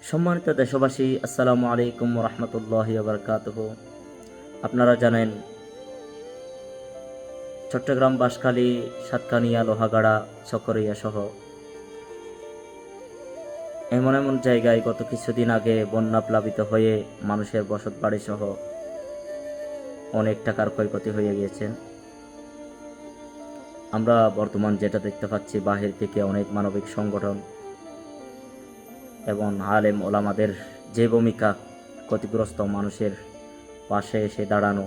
সম্মানিত দেশবাসী, আসসালামু আলাইকুম রহমতুল্লাহি বারকাতুহু। আপনারা জানেন, চট্টগ্রাম, বাঁশখালী, সাতকানিয়া, লোহাগাড়া, চকরিয়া সহ এমন এমন জায়গায় গত কিছুদিন আগে বন্যা প্লাবিত হয়ে মানুষের বসত বাড়ি সহ অনেক টাকার ক্ষয়ক্ষতি হয়ে গিয়েছে। আমরা বর্তমান যেটা দেখতে পাচ্ছি, বাহির থেকে অনেক মানবিক সংগঠন এবং আলেম ওলামাদের যে ভূমিকা, ক্ষতিগ্রস্ত মানুষের পাশে এসে দাঁড়ানো,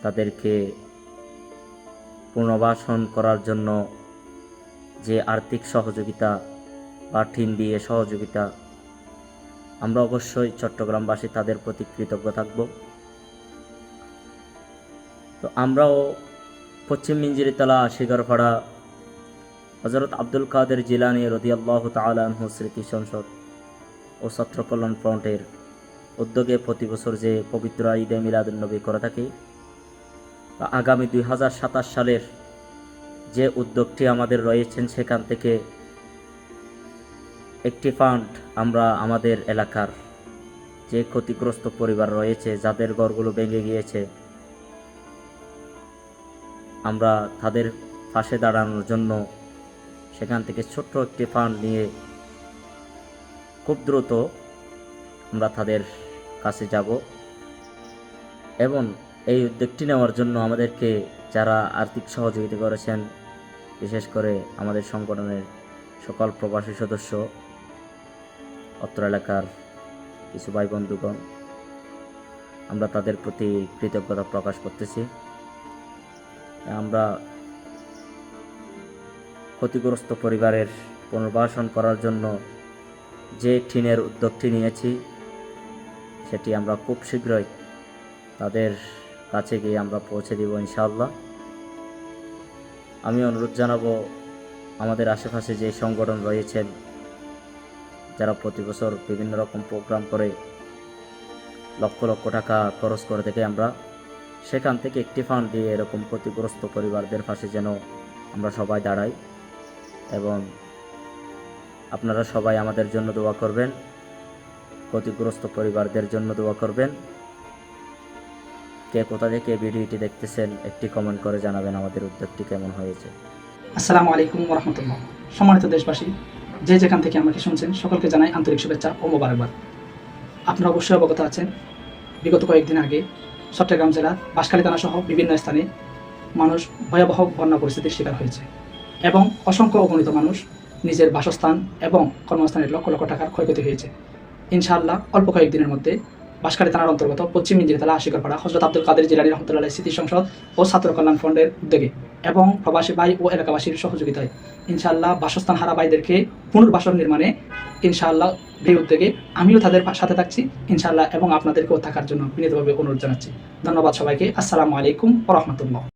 তাদেরকে পুনর্বাসন করার জন্য যে আর্থিক সহযোগিতা বা টিন দিয়ে সহযোগিতা, আমরা অবশ্যই চট্টগ্রামবাসী তাদের প্রতি কৃতজ্ঞ থাকব। তো আমরাও পশ্চিম মিঞ্জিরিতলা, শিকারপাড়া, হযরত আব্দুল কাদের জিলানী রাদিয়াল্লাহু তাআলা আনহু স্মৃতি সংসদ ও ছাত্র কল্যাণ ফ্রন্টের উদ্যোগে প্রতি বছর যে পবিত্র ঈদে মিলাদুন্নবী করে থাকি, আগামী 2027 সালের যে উদ্যোগটি আমাদের রয়েছেন, সেখান থেকে একটি ফান্ড আমরা আমাদের এলাকার যে ক্ষতিগ্রস্ত পরিবার রয়েছে, যাদের ঘরগুলো ভেঙে গিয়েছে, আমরা তাদের পাশে দাঁড়ানোর জন্য সেখান থেকে ছোট্ট একটি ফান্ড নিয়ে খুব দ্রুত আমরা তাদের কাছে যাব এবং এই উদ্যোগটি নেওয়ার জন্য আমাদেরকে যারা আর্থিক সহযোগিতা করেছেন, বিশেষ করে আমাদের সংগঠনের সকল প্রবাসী সদস্য, অত্র এলাকার কিছু ভাই বন্ধুগণ, আমরা তাদের প্রতি কৃতজ্ঞতা প্রকাশ করতেছি। আমরা ক্ষতিগ্রস্ত পরিবারের পুনর্বাসন করার জন্য যে টিনের উদ্যোগটি নিয়েছি, সেটি আমরা খুব শীঘ্রই তাদের কাছে গিয়ে আমরা পৌঁছে দিব ইনশাআল্লাহ। আমি অনুরোধ জানাবো, আমাদের আশেপাশে যে সংগঠন রয়েছেন, যারা প্রতি বছর বিভিন্ন রকম প্রোগ্রাম করে লক্ষ লক্ষ টাকা খরচ করে থেকে, আমরা সেখান থেকে একটি ফান্ড দিয়ে এরকম ক্ষতিগ্রস্ত পরিবারদের পাশে যেন আমরা সবাই দাঁড়াই এবং আপনারা সবাই আমাদের জন্য দোয়া করবেন, ক্ষতিগ্রস্ত পরিবারদের জন্য দোয়া করবেন। কে কোথা থেকে ভিডিওটি দেখতেছেন একটি কমেন্ট করে জানাবেন আমাদের উদ্যোগটি কেমন হয়েছে। আসসালামু আলাইকুম রহমতুল্লাহ। সম্মানিত দেশবাসী, যে যেখান থেকে আমাকে শুনছেন, সকলকে জানাই আন্তরিক শুভেচ্ছা ও মোবারকবাদ। আপনারা অবশ্যই অবগত আছেন, বিগত কয়েকদিন আগে চট্টগ্রাম জেলার বাঁশখালী থানা সহ বিভিন্ন স্থানে মানুষ ভয়াবহ বন্যা পরিস্থিতির শিকার হয়েছে এবং অসংখ্য অগণিত মানুষ নিজের বাসস্থান এবং কর্মস্থানের লক্ষ লক্ষ টাকার ক্ষয়ক্ষতি হয়েছে। ইনশাআল্লাহ অল্প কয়েকদিনের মধ্যে বাঁশখালী থানার অন্তর্গত পশ্চিম মিঞ্জিরিতলা, শিকারপাড়া, হযরত আব্দুল কাদের জিলানী রহমতুল্লাহ স্মৃতি সংসদ ও ছাত্র কল্যাণ ফ্রন্টের উদ্যোগে এবং প্রবাসী ভাই ও এলাকাবাসীর সহযোগিতায় ইনশাআল্লাহ বাসস্থান হারা ভাইদেরকে পুনর্বাসন নির্মাণে ইনশাআল্লাহ এই উদ্যোগে আমিও তাদের সাথে থাকছি ইনশাআল্লাহ এবং আপনাদেরকেও থাকার জন্য বিনীতভাবে অনুরোধ জানাচ্ছি। ধন্যবাদ সবাইকে। আসসালামু আলাইকুম ওয়া রাহমাতুল্লাহ।